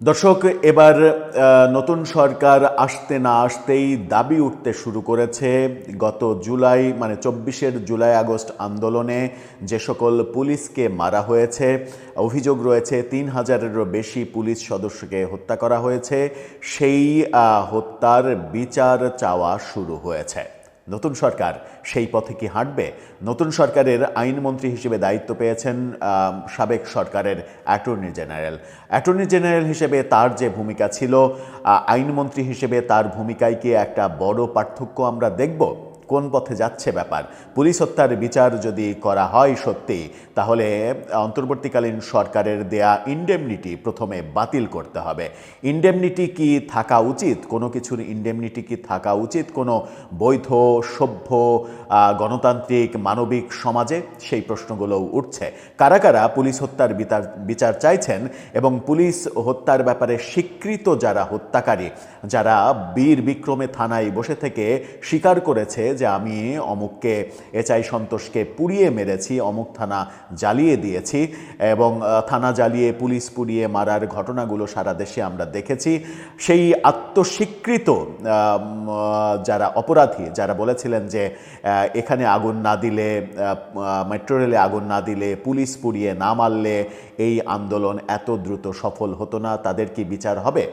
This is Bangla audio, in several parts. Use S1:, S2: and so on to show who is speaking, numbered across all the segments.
S1: দর্শক, এবার নতুন সরকার আসতে না আসতেই দাবি উঠতে শুরু করেছে গত জুলাই 24 জুলাই আগস্ট আন্দোলনে যে সকল পুলিশকে মারা হয়েছে। অভিযোগ রয়েছে 3000-এরও বেশি পুলিশ সদস্যকে হত্যা করা হয়েছে। সেই হত্যার বিচার চাওয়া শুরু হয়েছে। নতুন সরকার সেই পথে কি হাঁটবে? নতুন সরকারের আইনমন্ত্রী হিসেবে দায়িত্ব পেয়েছেন সাবেক সরকারের অ্যাটর্নি জেনারেল। অ্যাটর্নি জেনারেল হিসেবে তার যে ভূমিকা ছিল, আইনমন্ত্রী হিসেবে তার ভূমিকায় কি একটা বড় পার্থক্য আমরা দেখব? কোন পথে যাচ্ছে ব্যাপার? পুলিশ হত্যার বিচার যদি করা হয় সত্যি, তাহলে অন্তর্বর্তীকালীন সরকারের দেয়া ইনডেমনিটি প্রথমে বাতিল করতে হবে। ইনডেমনিটি কি থাকা উচিত? কোনো কিছুর ইনডেমনিটি কি থাকা উচিত কোনো বৈধ, সভ্য, গণতান্ত্রিক, মানবিক সমাজে? সেই প্রশ্নগুলো উঠছে। কারা কারা পুলিশ হত্যার বিচার চাইছেন এবং পুলিশ হত্যার ব্যাপারে স্বীকৃত যারা হত্যাকারী, যারা বীর বিক্রমে থানায় বসে থেকে স্বীকার করেছে যে আমি অমুককে, এচআই সন্তোষকে পুড়িয়ে মেরেছি, অমুক থানা জ্বালিয়ে দিয়েছি, এবং থানা জ্বালিয়ে পুলিশ পুড়িয়ে মারার ঘটনাগুলো সারা দেশে আমরা দেখেছি। সেই আত্মস্বীকৃত যারা অপরাধী, যারা বলেছিলেন যে এখানে আগুন না দিলে, মেট্রো রেলে আগুন না দিলে, পুলিশ পুড়িয়ে না মারলে এই আন্দোলন এত দ্রুত সফল হতো না, তাদের কি বিচার হবে?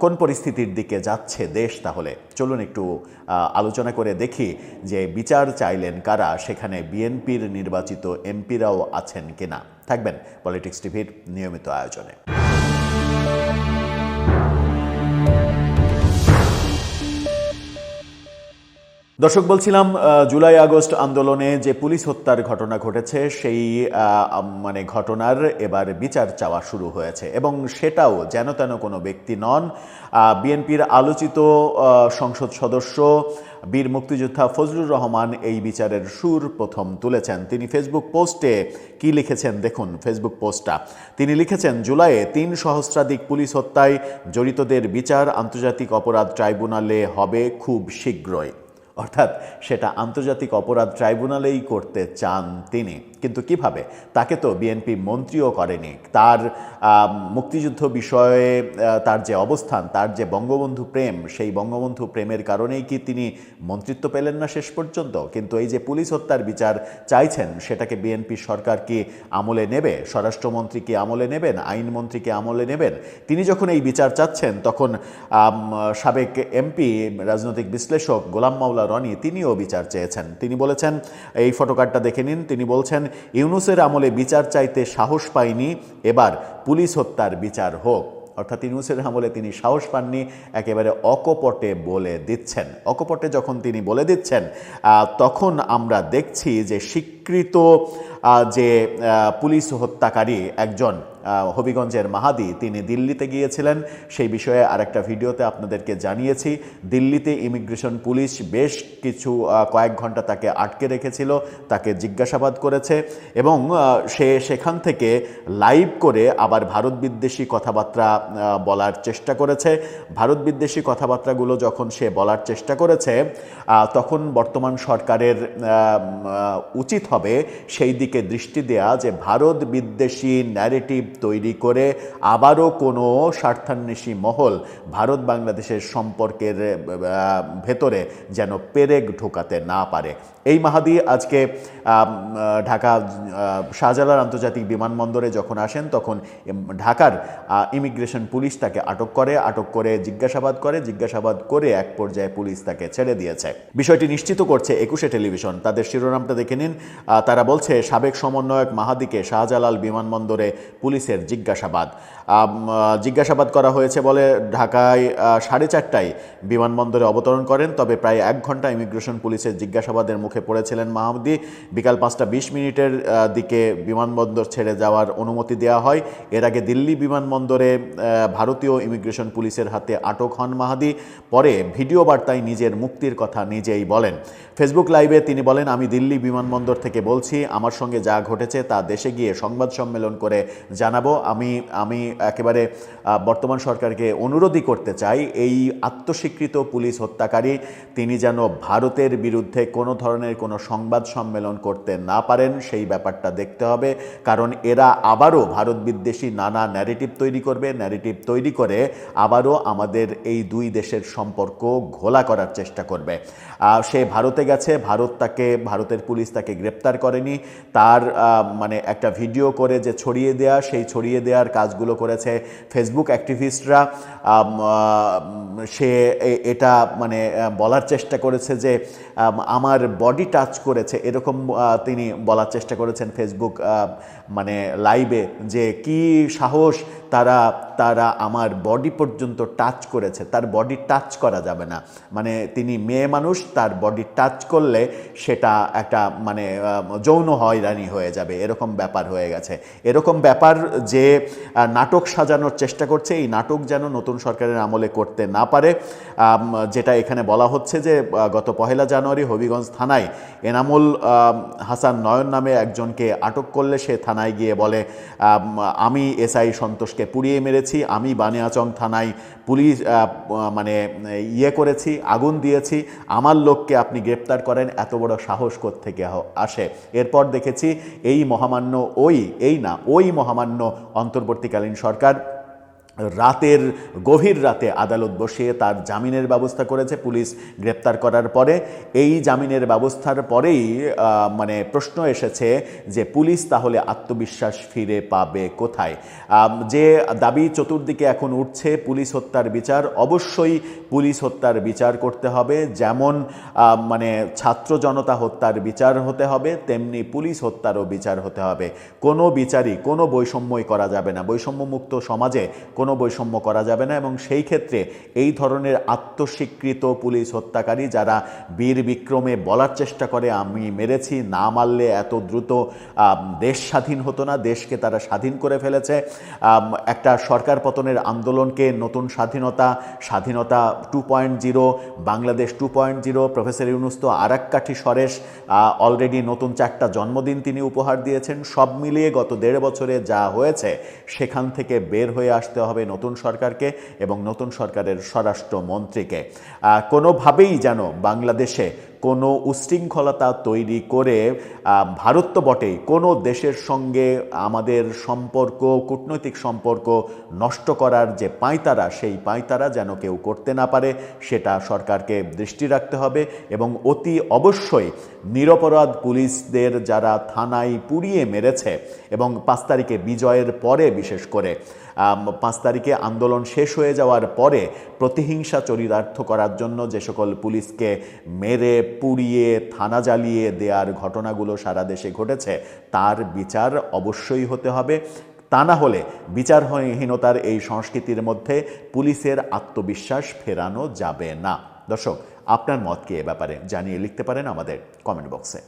S1: কোন পরিস্থিতির দিকে যাচ্ছে দেশ? তাহলে চলুন একটু আলোচনা করে দেখি যে বিচার চাইলেন কারা, সেখানে বিএনপির নির্বাচিত এমপিরাও আছেন কিনা। থাকবেন পলিটিক্স টিভির নিয়মিত আয়োজনে। দর্শক, বলছিলাম জুলাই আগস্ট আন্দোলনে যে পুলিশ হত্যার ঘটনা ঘটেছে, সেই ঘটনার এবার বিচার চাওয়া শুরু হয়েছে, এবং সেটাও যেন তেন কোনো ব্যক্তি নন। বিএনপির আলোচিত সংসদ সদস্য বীর মুক্তিযোদ্ধা ফজলুর রহমান এই বিচারের সুর প্রথম তুলেছেন। তিনি ফেসবুক পোস্টে কি লিখেছেন দেখুন ফেসবুক পোস্টটা। তিনি লিখেছেন, জুলাইয়ে 3 সহস্রাধিক পুলিশ হত্যায় জড়িতদের বিচার আন্তর্জাতিক অপরাধ ট্রাইব্যুনালে হবে খুব শীঘ্রই। অর্থাৎ সেটা আন্তর্জাতিক অপরাধ ট্রাইব্যুনালেই করতে চান তিনি, কিন্তু কিভাবে? তাকে তো বিএনপি মন্ত্রীও করেনি। তার মুক্তিযুদ্ধ বিষয়ে তার যে অবস্থান, তার যে বঙ্গবন্ধু প্রেম, সেই বঙ্গবন্ধু প্রেমের কারণেই কি তিনি মন্ত্রিত্ব পেলেন না শেষ পর্যন্ত? কিন্তু এই যে পুলিশ হত্যার বিচার চাইছেন, সেটাকে বিএনপি সরকার কি আমলে নেবে? স্বরাষ্ট্রমন্ত্রী কি আমলে নেবেন? আইনমন্ত্রী কি আমলে নেবেন? তিনি যখন এই বিচার চাচ্ছেন, তখন সাবেক এমপি, রাজনৈতিক বিশ্লেষক গোলাম মাওলা রনি, তিনিও বিচার চেয়েছেন। তিনি বলেছেন, এই ফটোকার্ডটা দেখে নিন, তিনি বলছেন, ইউনূসের আমলে বিচার চাইতে সাহস পাইনি, এবার পুলিশ হত্যার বিচার হোক। অর্থাৎ ইউনূসের আমলে তিনি সাহস পাননি, একেবারে অকপটে বলে দিচ্ছেন। অকপটে যখন তিনি বলে দিচ্ছেন, তখন আমরা দেখছি যে স্বীকৃত যে পুলিশ হত্যাকারী একজন হবিগঞ্জের মাহাদি, তিনি দিল্লিতে গিয়েছিলেন। সেই বিষয়ে আরেকটা ভিডিওতে আপনাদেরকে জানিয়েছি। দিল্লিতে ইমিগ্রেশন পুলিশ বেশ কয়েক ঘন্টা তাকে আটকে রেখেছিল, তাকে জিজ্ঞাসাবাদ করেছে, এবং সে সেখান থেকে লাইভ করে আবার ভারত বিদ্বেষী কথাবার্তা বলার চেষ্টা করেছে। ভারত বিদ্বেষী কথাবার্তাগুলো যখন সে বলার চেষ্টা করেছে, তখন বর্তমান সরকারের উচিত হবে সেই দিকে দৃষ্টি দেয়া যে ভারত বিদ্বেষী ন্যারেটিভ তৈরি করে আবারও কোনো স্বার্থান্বেষী মহল ভারত বাংলাদেশের সম্পর্কের ভেতরে যেন পেরেক ঢোকাতে না পারে। এই মাহাদি আজকে ঢাকা শাহজালাল আন্তর্জাতিক বিমানবন্দরে যখন আসেন, তখন ঢাকার ইমিগ্রেশন পুলিশ তাকে আটক করে জিজ্ঞাসাবাদ করে এক পর্যায়ে পুলিশ তাকে ছেড়ে দিয়েছে। বিষয়টি নিশ্চিত করছে 21 টেলিভিশন। তাদের শিরোনামটা দেখে নিন। তারা বলছে, সাবেক সমন্বয়ক মাহাদিকে শাহজালাল বিমানবন্দরে পুলিশের জিজ্ঞাসাবাদ করা হয়েছে বলে ঢাকায় 4:30টায় বিমানবন্দরে অবতরণ করেন। তবে প্রায় 1 ঘন্টা ইমিগ্রেশন পুলিশের জিজ্ঞাসাবাদের মুখে পড়েছিলেন মাহাদি। বিকাল 5:20 দিকে বিমানবন্দর ছেড়ে যাওয়ার অনুমতি দেওয়া হয়। এর আগে দিল্লি বিমানবন্দরে ভারতীয় ইমিগ্রেশন পুলিশের হাতে আটক হন মাহাদি। পরে ভিডিও বার্তায় নিজের মুক্তির কথা নিজেই বলেন। ফেসবুক লাইভে তিনি বলেন, আমি দিল্লি বিমানবন্দর থেকে বলছি, আমার সঙ্গে যা ঘটেছে তা দেশে গিয়ে সংবাদ সম্মেলন করে জানাবো। জানাবো। আমি আমি একেবারে বর্তমান সরকারকে অনুরোধই করতে চাই, এই আত্মস্বীকৃত পুলিশ হত্যাকারী তিনি যেন ভারতের বিরুদ্ধে কোনো ধরনের কোনো সংবাদ সম্মেলন করতে না পারেন, সেই ব্যাপারটা দেখতে হবে। কারণ এরা আবারও ভারত বিদ্বেষী নানা ন্যারেটিভ তৈরি করবে, ন্যারেটিভ তৈরি করে আবারও আমাদের এই দুই দেশের সম্পর্ক ঘোলা করার চেষ্টা করবে। সে ভারতে গেছে, ভারতের পুলিশ তাকে গ্রেপ্তার করেনি, তার মানে একটা ভিডিও করে যে ছড়িয়ে দেয়া, সেই ছড়িয়ে দেওয়ার কাজগুলো করেছে ফেসবুক অ্যাক্টিভিস্টরা। সে এটা মানে বলার চেষ্টা করেছে যে আমার বডি টাচ করেছে, এরকম তিনি বলার চেষ্টা করেছেন ফেসবুক মানে লাইভে, যে কি সাহস, তারা আমার বডি পর্যন্ত টাচ করেছে। তার বডি টাচ করা যাবে না, মানে তিনি মেয়ে মানুষ, তার বডি টাচ করলে সেটা একটা মানে যৌন হয়রানি হয়ে যাবে, এরকম ব্যাপার হয়ে গেছে। এরকম ব্যাপার যে নাটক সাজানোর চেষ্টা করছে, এই নাটক যেন নতুন সরকারের আমলে করতে না পারে। যেটা এখানে বলা হচ্ছে যে গত 1 জানুয়ারি হবিগঞ্জ থানায় এনামুল হাসান নয়ন নামে একজনকে আটক করলে সে থানায় গিয়ে বলে আমি এসআই সন্তোষকে পুড়িয়ে মেরেছি, আমি বানিয়াচং থানায় পুলিশ মানে করেছি, আগুন দিয়েছি, আমার লোককে আপনি গ্রেপ্তার করেন, এত বড় সাহস কোত্থেকে আসে। এরপর দেখেছি ওই মহামান্য অন্তর্বর্তীকালীন সরকার গভীর রাতে আদালত বসিয়ে তার জামিনের ব্যবস্থা করেছে পুলিশ গ্রেপ্তার করার পরে। এই জামিনের ব্যবস্থার পরেই মানে প্রশ্ন এসেছে যে পুলিশ তাহলে আত্মবিশ্বাস ফিরে পাবে কোথায়? যে দাবি চতুর্দিকে এখন উঠছে পুলিশ হত্যার বিচার, অবশ্যই পুলিশ হত্যার বিচার করতে হবে, যেমন মানে ছাত্র জনতা হত্যার বিচার হতে হবে, তেমনি পুলিশ হত্যারও বিচার হতে হবে। কোনো বিচারই কোনো বৈষম্যই করা যাবে না, বৈষম্যমুক্ত সমাজে কোনো বৈষম্য করা যাবে না। এবং সেই ক্ষেত্রে এই ধরনের আত্মস্বীকৃত পুলিশ হত্যাকারী যারা বীর বিক্রমে বলার চেষ্টা করে আমি মেরেছি, না মারলে এত দ্রুত দেশ স্বাধীন হতো না, দেশকে তারা স্বাধীন করে ফেলেছে, একটা সরকার পতনের আন্দোলনকে নতুন স্বাধীনতা 2.0, বাংলাদেশ 2.0, প্রফেসর ইউনূস তো আর এক কাঠি সরেস, অলরেডি নতুন 4টা জন্মদিন তিনি উপহার দিয়েছেন। সব মিলিয়ে গত 1.5 বছরে যা হয়েছে সেখান থেকে বের হয়ে আসতে হবে নতুন সরকারকে এবং নতুন সরকারের স্বরাষ্ট্রমন্ত্রীকে। কোনোভাবেই যেন বাংলাদেশে কোনো উশৃঙ্খলতা তৈরি করে ভারত তো বটেই, কোনো দেশের সঙ্গে আমাদের সম্পর্ক, কূটনৈতিক সম্পর্ক নষ্ট করার যে পাঁয়তারা, সেই পাঁয়তারা যেন কেউ করতে না পারে, সেটা সরকারকে দৃষ্টি রাখতে হবে। এবং অতি অবশ্যই নিরপরাধ পুলিশদের যারা থানায় পুড়িয়ে মেরেছে, এবং 5 তারিখে বিজয়ের পরে, বিশেষ করে 5 তারিখে আন্দোলন শেষ হয়ে যাওয়ার পরে প্রতিহিংসা চরিতার্থ করার জন্য যে সকল পুলিশকে মেরে পুড়িয়ে থানা জ্বালিয়ে দেওয়ার ঘটনাগুলো সারা দেশে ঘটেছে, তার বিচার অবশ্যই হতে হবে। তা না হলে বিচারহীনতার এই সংস্কৃতির মধ্যে পুলিশের আত্মবিশ্বাস ফেরানো যাবে না। দর্শক, আপনার মত কি এ ব্যাপারে জানিয়ে লিখতে পারেন আমাদের কমেন্ট বক্সে।